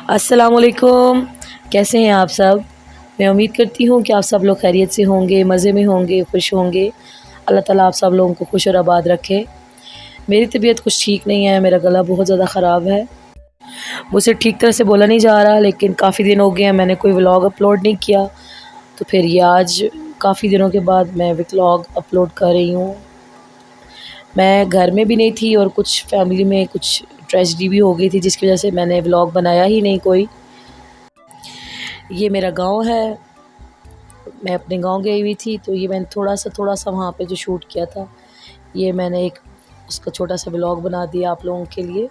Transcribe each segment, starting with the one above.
अस्सलामुअलैकुम। कैसे हैं आप सब? मैं उम्मीद करती हूँ कि आप सब लोग खैरियत से होंगे, मज़े में होंगे, खुश होंगे। अल्लाह ताला आप सब लोगों को खुश और आबाद रखे। मेरी तबीयत कुछ ठीक नहीं है, मेरा गला बहुत ज़्यादा ख़राब है। मुझसे ठीक तरह से बोला नहीं जा रहा, लेकिन काफ़ी दिन हो गए हैं मैंने कोई व्लॉग अपलोड नहीं किया, तो फिर ये आज काफ़ी दिनों के बाद मैं व्लॉग अपलोड कर रही हूँ। मैं घर में भी नहीं थी और कुछ फैमिली में कुछ ट्रेजेडी भी हो गई थी, जिसकी वजह से मैंने व्लॉग बनाया ही नहीं कोई। ये मेरा गाँव है, मैं अपने गाँव गई हुई थी, तो ये मैंने थोड़ा सा वहाँ पे जो शूट किया था, ये मैंने एक उसका छोटा सा व्लॉग बना दिया आप लोगों के लिए।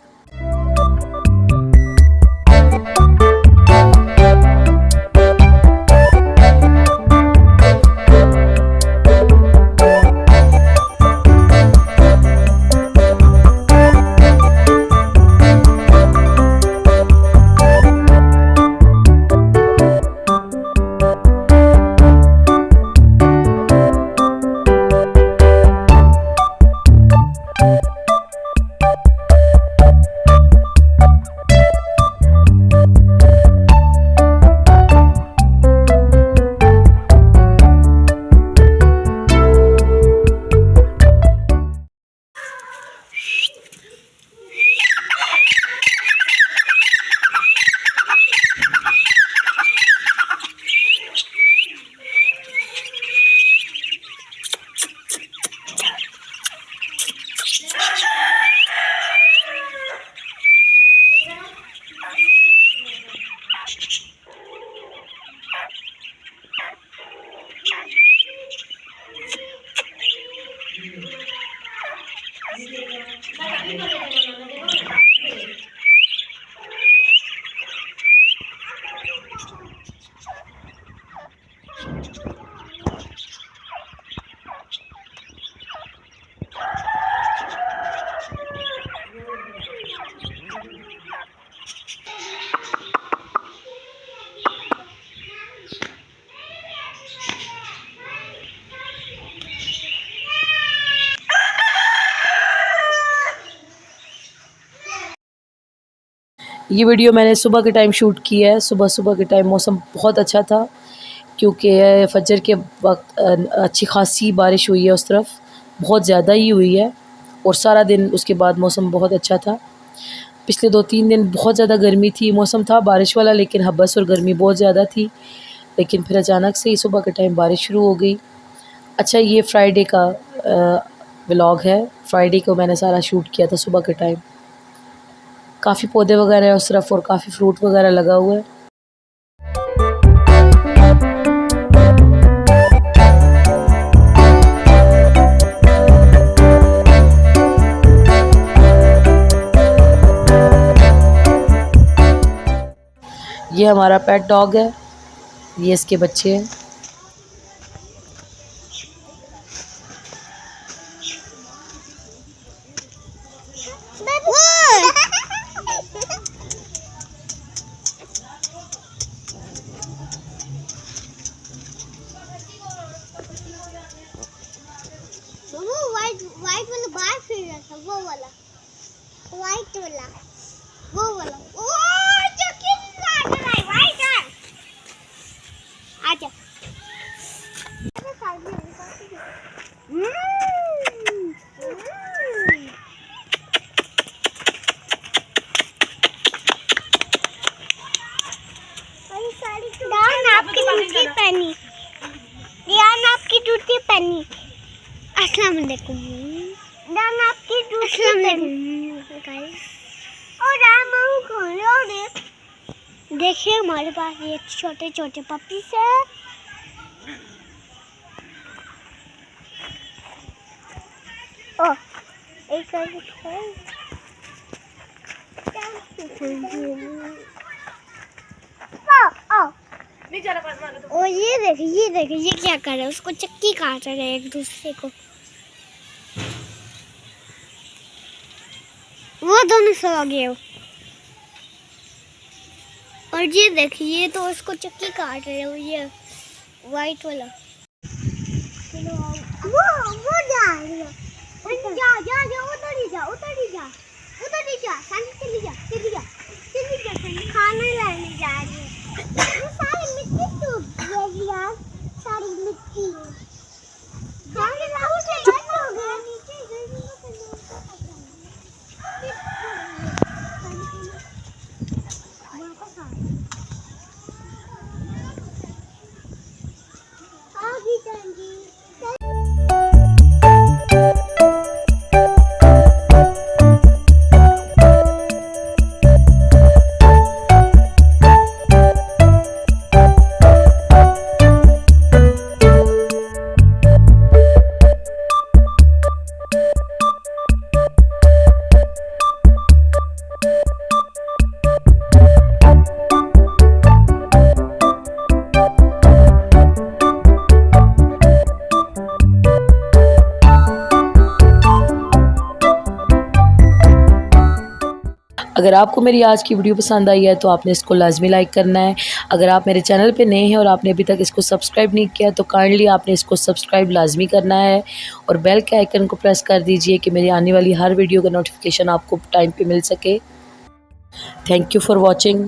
ये वीडियो मैंने सुबह के टाइम शूट की है। सुबह के टाइम मौसम बहुत अच्छा था, क्योंकि फजर के वक्त अच्छी खासी बारिश हुई है उस तरफ, बहुत ज़्यादा ही हुई है, और सारा दिन उसके बाद मौसम बहुत अच्छा था। पिछले 2-3 दिन बहुत ज़्यादा गर्मी थी, मौसम था बारिश वाला, लेकिन हब्बस और गर्मी बहुत ज़्यादा थी। लेकिन फिर अचानक से ही सुबह के टाइम बारिश शुरू हो गई। अच्छा, ये फ्राइडे का व्लॉग है। फ्राइडे को मैंने सारा शूट किया था सुबह के टाइम। काफ़ी पौधे वगैरह है उस तरफ और काफ़ी फ्रूट वगैरह लगा हुआ है। ये हमारा पेट डॉग है, ये इसके बच्चे हैं। वाइट वाला बाहर फिर रहा था, वो वाला वाइट वाला, वो वाला ओ जो कितना लग रहा है वाइट है। आजा आपकी जूती पहनी, यार आपकी जूती पहनी। अस्सलाम वालेकुम। दान आपकी जूती पहनी गाइस। और देखिए हमारे पास ये छोटे छोटे पपीज है। ओ एक है ओ ये देखिए ये क्या कर रहे हैं, उसको चक्की काट रहे हैं एक दूसरे को। वो दोनों सो गए हो। और ये देखिए तो उसको चक्की काट रहे हो, ये वाइट वाला। वो जा उधर ही जा, खाना ला अगर आपको मेरी आज की वीडियो पसंद आई है तो आपने इसको लाजमी लाइक करना है। अगर आप मेरे चैनल पे नए हैं और आपने अभी तक इसको सब्सक्राइब नहीं किया तो काइंडली आपने इसको सब्सक्राइब लाजमी करना है और बेल के आइकन को प्रेस कर दीजिए कि मेरी आने वाली हर वीडियो का नोटिफिकेशन आपको टाइम पे मिल सके। Thank you for watching.